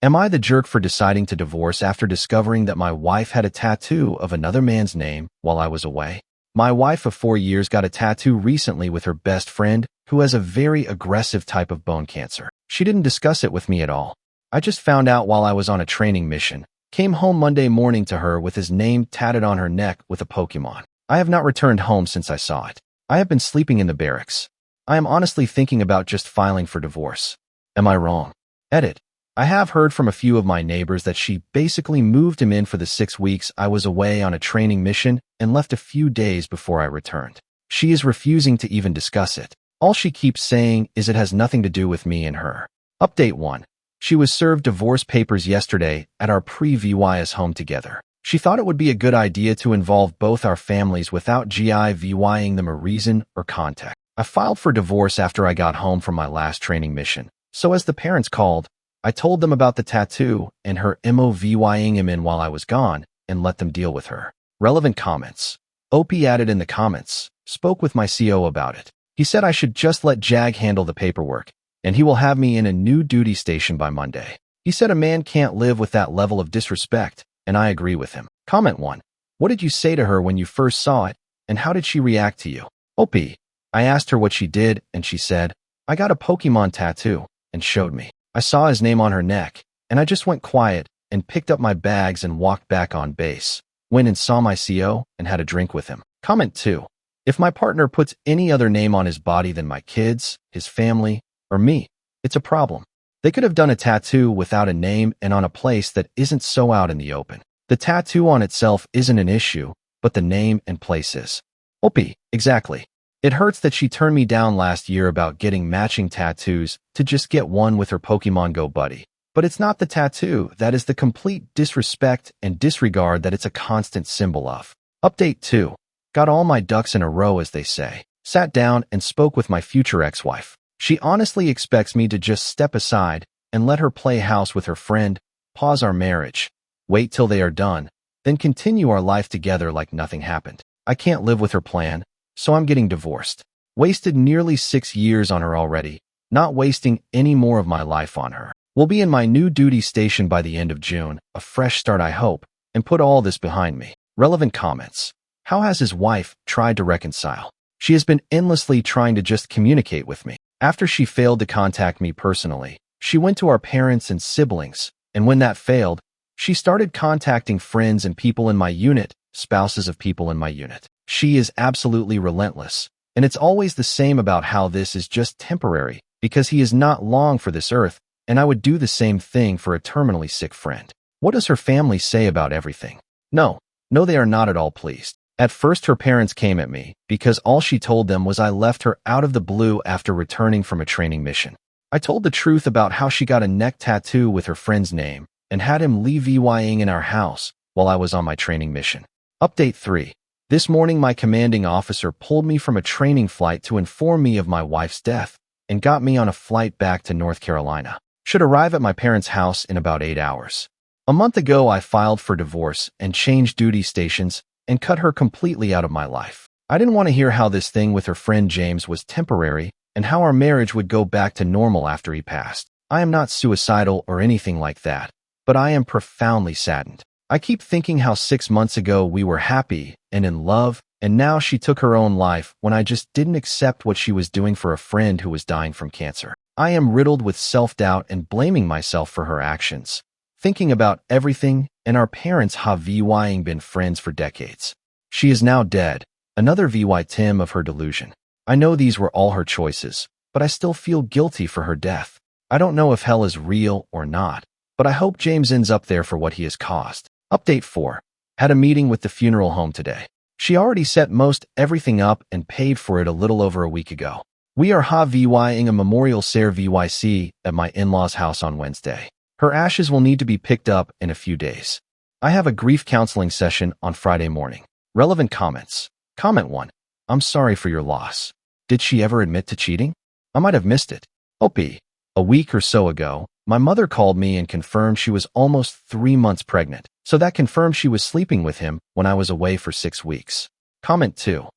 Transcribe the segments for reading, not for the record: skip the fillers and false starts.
Am I the jerk for deciding to divorce after discovering that my wife had a tattoo of another man's name while I was away? My wife of 4 years got a tattoo recently with her best friend, who has a very aggressive type of bone cancer. She didn't discuss it with me at all. I just found out while I was on a training mission. Came home Monday morning to her with his name tatted on her neck with a Pokemon. I have not returned home since I saw it. I have been sleeping in the barracks. I am honestly thinking about just filing for divorce. Am I wrong? Edit. I have heard from a few of my neighbors that she basically moved him in for the 6 weeks I was away on a training mission and left a few days before I returned. She is refusing to even discuss it. All she keeps saying is it has nothing to do with me and her. Update 1. She was served divorce papers yesterday at our pre-VYS home together. She thought it would be a good idea to involve both our families without GIVYing them a reason or context. I filed for divorce after I got home from my last training mission. So as the parents called, I told them about the tattoo and her MOVYing him in while I was gone and let them deal with her. Relevant comments. OP added in the comments, spoke with my CO about it. He said I should just let Jag handle the paperwork, and he will have me in a new duty station by Monday. He said a man can't live with that level of disrespect, and I agree with him. Comment 1. What did you say to her when you first saw it, and how did she react to you? OP. I asked her what she did, and she said, I got a Pokemon tattoo, and showed me. I saw his name on her neck, and I just went quiet and picked up my bags and walked back on base. Went and saw my CO and had a drink with him. Comment 2. If my partner puts any other name on his body than my kids, his family, or me, it's a problem. They could have done a tattoo without a name and on a place that isn't so out in the open. The tattoo on itself isn't an issue, but the name and place is. OP, exactly. It hurts that she turned me down last year about getting matching tattoos to just get one with her Pokemon Go buddy. But it's not the tattoo that is the complete disrespect and disregard that it's a constant symbol of. Update 2. Got all my ducks in a row, as they say. Sat down and spoke with my future ex-wife. She honestly expects me to just step aside and let her play house with her friend, pause our marriage, wait till they are done, then continue our life together like nothing happened. I can't live with her plan, so I'm getting divorced. Wasted nearly 6 years on her already, not wasting any more of my life on her. We'll be in my new duty station by the end of June, a fresh start I hope, and put all this behind me. Relevant comments. How has his wife tried to reconcile? She has been endlessly trying to just communicate with me. After she failed to contact me personally, she went to our parents and siblings, and when that failed, she started contacting friends and people in my unit, spouses of people in my unit. She is absolutely relentless, and it's always the same about how this is just temporary, because he is not long for this earth, and I would do the same thing for a terminally sick friend. What does her family say about everything? No, they are not at all pleased. At first, her parents came at me because all she told them was I left her out of the blue after returning from a training mission. I told the truth about how she got a neck tattoo with her friend's name and had him leave VYing in our house while I was on my training mission. Update 3. This morning, my commanding officer pulled me from a training flight to inform me of my wife's death and got me on a flight back to North Carolina. Should arrive at my parents' house in about 8 hours. A month ago, I filed for divorce and changed duty stations and cut her completely out of my life. I didn't want to hear how this thing with her friend James was temporary and how our marriage would go back to normal after he passed. I am not suicidal or anything like that, but I am profoundly saddened. I keep thinking how 6 months ago we were happy and in love, and now she took her own life when I just didn't accept what she was doing for a friend who was dying from cancer. I am riddled with self-doubt and blaming myself for her actions. Thinking about everything, and our parents have VYing been friends for decades. She is now dead, another VY Tim of her delusion. I know these were all her choices, but I still feel guilty for her death. I don't know if hell is real or not, but I hope James ends up there for what he has caused. Update 4. Had a meeting with the funeral home today. She already set most everything up and paid for it a little over a week ago. We are VYing a memorial Ser VYC at my in-laws' house on Wednesday. Her ashes will need to be picked up in a few days. I have a grief counseling session on Friday morning. Relevant comments. Comment 1. I'm sorry for your loss. Did she ever admit to cheating? I might have missed it. OP. A week or so ago, my mother called me and confirmed she was almost 3 months pregnant. So that confirmed she was sleeping with him when I was away for 6 weeks. Comment 2.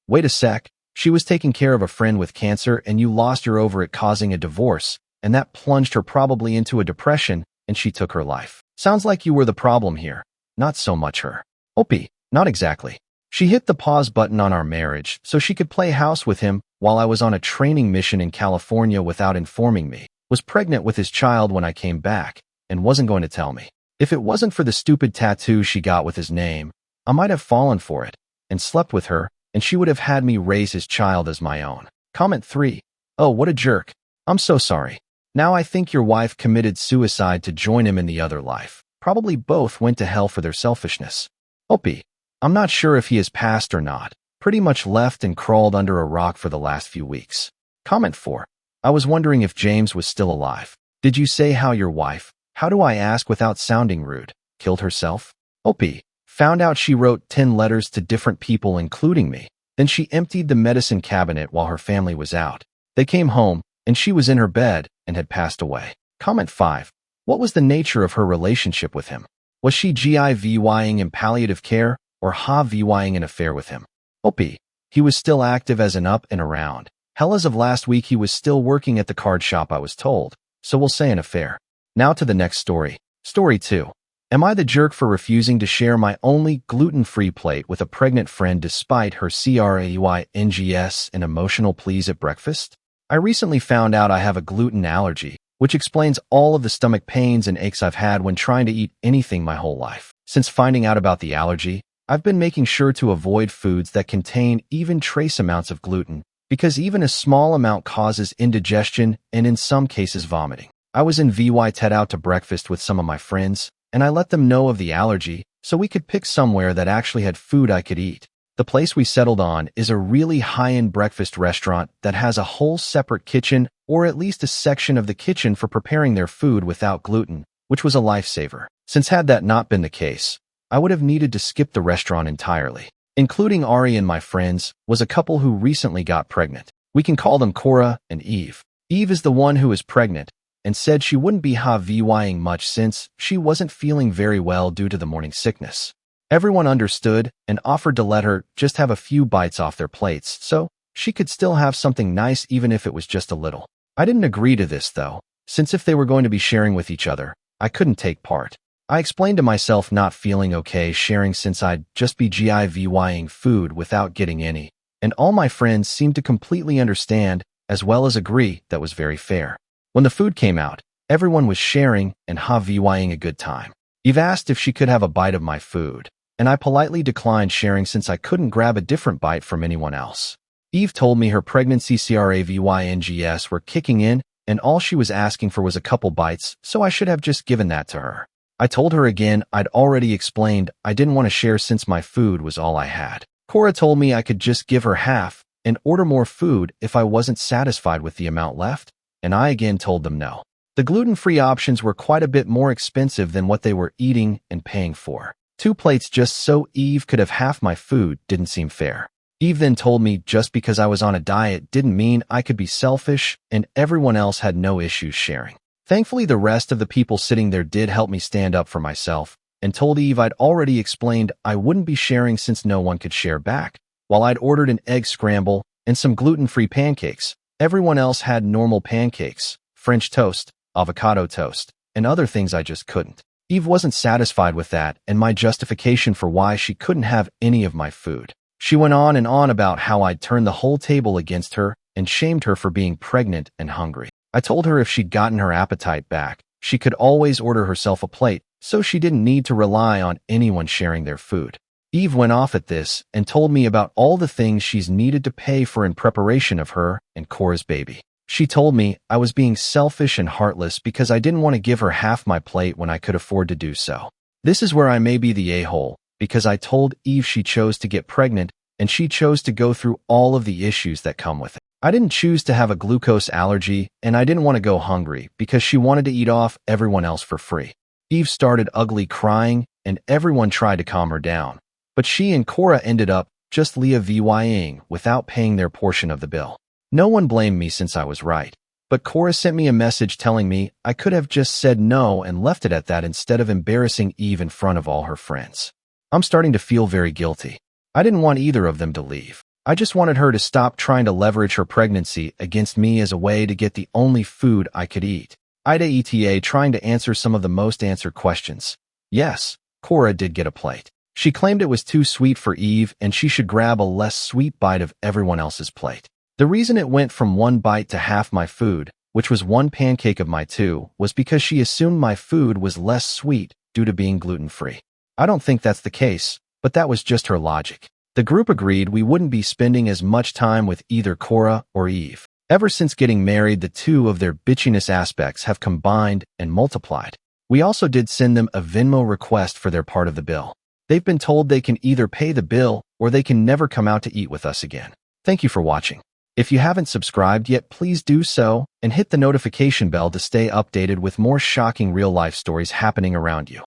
Wait a sec. She was taking care of a friend with cancer and you lost her over it causing a divorce, and that plunged her probably into a depression, and she took her life. Sounds like you were the problem here, not so much her. Opie, not exactly. She hit the pause button on our marriage so she could play house with him while I was on a training mission in California without informing me, was pregnant with his child when I came back, and wasn't going to tell me. If it wasn't for the stupid tattoo she got with his name, I might have fallen for it and slept with her, and she would have had me raise his child as my own. Comment 3. Oh, what a jerk. I'm so sorry. Now I think your wife committed suicide to join him in the other life. Probably both went to hell for their selfishness. Opie, I'm not sure if he has passed or not. Pretty much left and crawled under a rock for the last few weeks. Comment 4. I was wondering if James was still alive. Did you say how your wife, how do I ask without sounding rude, killed herself? Opie, found out she wrote 10 letters to different people including me. Then she emptied the medicine cabinet while her family was out. They came home, and she was in her bed and had passed away. Comment 5. What was the nature of her relationship with him? Was she GIVYing in palliative care or HAVYing an affair with him? Opie, he was still active as an up and around. Hell, as of last week he was still working at the card shop, I was told, so we'll say an affair. Now to the next story. Story 2. Am I the jerk for refusing to share my only gluten-free plate with a pregnant friend despite her CRAYNGS and emotional pleas at breakfast? I recently found out I have a gluten allergy, which explains all of the stomach pains and aches I've had when trying to eat anything my whole life. Since finding out about the allergy, I've been making sure to avoid foods that contain even trace amounts of gluten, because even a small amount causes indigestion and in some cases vomiting. I was in VY out to breakfast with some of my friends, and I let them know of the allergy so we could pick somewhere that actually had food I could eat. The place we settled on is a really high-end breakfast restaurant that has a whole separate kitchen, or at least a section of the kitchen for preparing their food without gluten, which was a lifesaver. Since had that not been the case, I would have needed to skip the restaurant entirely. Including Ari and my friends was a couple who recently got pregnant. We can call them Cora and Eve. Eve is the one who is pregnant and said she wouldn't be HAVYing much since she wasn't feeling very well due to the morning sickness. Everyone understood and offered to let her just have a few bites off their plates so she could still have something nice even if it was just a little. I didn't agree to this though, since if they were going to be sharing with each other, I couldn't take part. I explained to myself not feeling okay sharing since I'd just be GIVYing food without getting any, and all my friends seemed to completely understand as well as agree that was very fair. When the food came out, everyone was sharing and HAVYing a good time. Eve asked if she could have a bite of my food, and I politely declined sharing since I couldn't grab a different bite from anyone else. Eve told me her pregnancy CRAVYNGS were kicking in, and all she was asking for was a couple bites, so I should have just given that to her. I told her again I'd already explained I didn't want to share since my food was all I had. Cora told me I could just give her half and order more food if I wasn't satisfied with the amount left, and I again told them no. The gluten-free options were quite a bit more expensive than what they were eating and paying for. 2 plates just so Eve could have half my food didn't seem fair. Eve then told me just because I was on a diet didn't mean I could be selfish and everyone else had no issues sharing. Thankfully, the rest of the people sitting there did help me stand up for myself and told Eve I'd already explained I wouldn't be sharing since no one could share back. While I'd ordered an egg scramble and some gluten-free pancakes, everyone else had normal pancakes, French toast, avocado toast, and other things I just couldn't. Eve wasn't satisfied with that and my justification for why she couldn't have any of my food. She went on and on about how I'd turned the whole table against her and shamed her for being pregnant and hungry. I told her if she'd gotten her appetite back, she could always order herself a plate, so she didn't need to rely on anyone sharing their food. Eve went off at this and told me about all the things she's needed to pay for in preparation of her and Cora's baby. She told me I was being selfish and heartless because I didn't want to give her half my plate when I could afford to do so. This is where I may be the a-hole, because I told Eve she chose to get pregnant and she chose to go through all of the issues that come with it. I didn't choose to have a glucose allergy and I didn't want to go hungry because she wanted to eat off everyone else for free. Eve started ugly crying and everyone tried to calm her down, but she and Cora ended up just VYing without paying their portion of the bill. No one blamed me since I was right, but Cora sent me a message telling me I could have just said no and left it at that instead of embarrassing Eve in front of all her friends. I'm starting to feel very guilty. I didn't want either of them to leave. I just wanted her to stop trying to leverage her pregnancy against me as a way to get the only food I could eat. Ida ETA trying to answer some of the most answered questions. Yes, Cora did get a plate. She claimed it was too sweet for Eve and she should grab a less sweet bite of everyone else's plate. The reason it went from one bite to half my food, which was one pancake of my two, was because she assumed my food was less sweet due to being gluten-free. I don't think that's the case, but that was just her logic. The group agreed we wouldn't be spending as much time with either Cora or Eve. Ever since getting married, the two of their bitchiness aspects have combined and multiplied. We also did send them a Venmo request for their part of the bill. They've been told they can either pay the bill or they can never come out to eat with us again. Thank you for watching. If you haven't subscribed yet, please do so and hit the notification bell to stay updated with more shocking real-life stories happening around you.